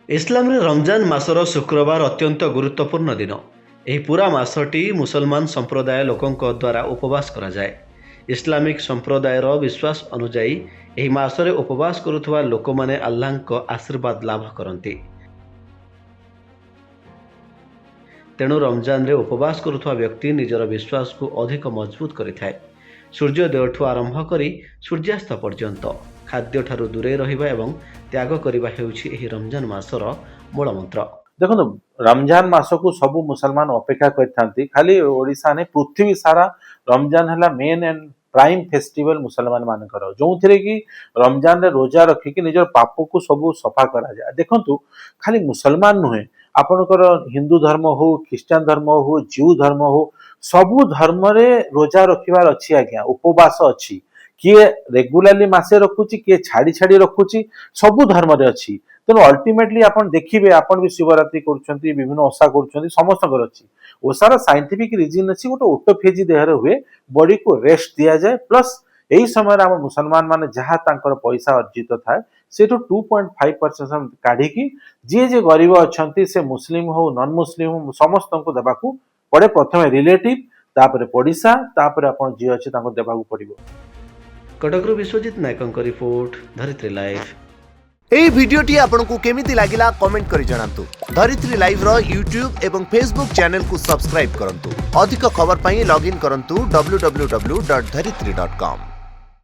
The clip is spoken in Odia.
ଇସଲାମରେ ରମଜାନ ମାସର ଶୁକ୍ରବାର ଅତ୍ୟନ୍ତ ଗୁରୁତ୍ୱପୂର୍ଣ୍ଣ ଦିନ। ଏହି ପୁରା ମାସଟି ମୁସଲମାନ ସମ୍ପ୍ରଦାୟ ଲୋକଙ୍କ ଦ୍ୱାରା ଉପବାସ କରାଯାଏ। ଇସଲାମିକ ସମ୍ପ୍ରଦାୟର ବିଶ୍ୱାସ ଅନୁଯାୟୀ ଏହି ମାସରେ ଉପବାସ କରୁଥିବା ଲୋକମାନେ ଆଲ୍ଲାହଙ୍କ ଆଶୀର୍ବାଦ ଲାଭ କରନ୍ତି। ତେଣୁ ରମଜାନରେ ଉପବାସ କରୁଥିବା ବ୍ୟକ୍ତି ନିଜର ବିଶ୍ୱାସକୁ ଅଧିକ ମଜବୁତ କରିଥାଏ। ସୂର୍ଯ୍ୟୋଦୟଠୁ ଆରମ୍ଭ କରି ସୂର୍ଯ୍ୟାସ୍ତ ପର୍ଯ୍ୟନ୍ତ ଖାଦ୍ୟଠାରୁ ଦୂରେଇ ରହିବା ଏବଂ ତ୍ୟାଗ କରିବା ହେଉଛି ଏହି ରମଜାନ ମାସର ମୂଳମନ୍ତ୍ର। ଦେଖନ୍ତୁ, ରମଜାନ ମାସକୁ ସବୁ ମୁସଲମାନ ଅପେକ୍ଷା କରିଥାନ୍ତି। ଖାଲି ଓଡ଼ିଶା ନାହିଁ, ପୃଥିବୀ ସାରା ରମଜାନ ହେଲା ମେନ୍ ଆଣ୍ଡ ପ୍ରାଇମ୍ ଫେଷ୍ଟିଭାଲ ମୁସଲମାନ ମାନଙ୍କର, ଯେଉଁଥିରେ କି ରମଜାନରେ ରୋଜା ରଖିକି ନିଜର ପାପକୁ ସବୁ ସଫା କରାଯାଏ। ଦେଖନ୍ତୁ, ଖାଲି ମୁସଲମାନ ନୁହେଁ, ଆପଣଙ୍କର ହିନ୍ଦୁ ଧର୍ମ ହଉ, ଖ୍ରୀଷ୍ଟିଆନ ଧର୍ମ ହଉ, ଜିଉ ଧର୍ମ ହଉ, ସବୁ ଧର୍ମରେ ରୋଜା ରଖିବାର ଅଛି ଆଜ୍ଞା, ଉପବାସ ଅଛି। କିଏ ରେଗୁଲାରଲି ମାସେ ରଖୁଛି, କିଏ ଛାଡ଼ି ଛାଡ଼ି ରଖୁଛି, ସବୁ ଧର୍ମରେ ଅଛି। ତେଣୁ ଅଲ୍ଟିମେଟଲି ଆପଣ ଦେଖିବେ, ଆପଣ ବି ଶିବରାତ୍ରି କରୁଛନ୍ତି, ବିଭିନ୍ନ ଓଷା କରୁଛନ୍ତି, ସମସ୍ତଙ୍କର ଅଛି। ଓଷାର ସାଇଣ୍ଟିଫିକ ରିଜିନ୍ ଅଛି। ଗୋଟେ ଓଟୋଫେଜି ଦେହରେ ହୁଏ, ବଡିକୁ ରେଷ୍ଟ ଦିଆଯାଏ। ପ୍ଲସ୍ ଏହି ସମୟରେ ଆମ ମୁସଲମାନ ମାନେ ଯାହା ତାଙ୍କର ପଇସା ଅର୍ଜିତ ଥାଏ ସେଠୁ 2.5% କାଢିକି ଯିଏ ଯିଏ ଗରିବ ଅଛନ୍ତି, ସେ ମୁସଲିମ ହଉ ନନ୍ ମୁସଲିମ ହଉ, ସମସ୍ତଙ୍କୁ ଦେବାକୁ ପଡେ। ପ୍ରଥମେ ରିଲେଟିଭ, ତାପରେ ପଡିଶା, ତାପରେ ଆପଣ ଯିଏ ଅଛି ତାଙ୍କୁ ଦେବାକୁ ପଡିବ। କଟକରୁ ବିଶ୍ୱଜିତ ନାୟକଙ୍କ ରିପୋର୍ଟ, ଧରିତ୍ରୀ ଲାଇଭ୍। ଏହି ଭିଡିଓଟି ଆପଣଙ୍କୁ କେମିତି ଲାଗିଲା କମେଣ୍ଟ କରି ଜଣାନ୍ତୁ। ଧରିତ୍ରୀ ଲାଇଭ୍ ର ୟୁଟ୍ୟୁବ ଏବଂ ଫେସବୁକ୍ ଚ୍ୟାନେଲକୁ ସବସ୍କ୍ରାଇब କରନ୍ତୁ। ଅଧିକ ଖବର ପାଇଁ ଲଗ୍ଇନ୍ କରନ୍ତୁ www.dharitri.com।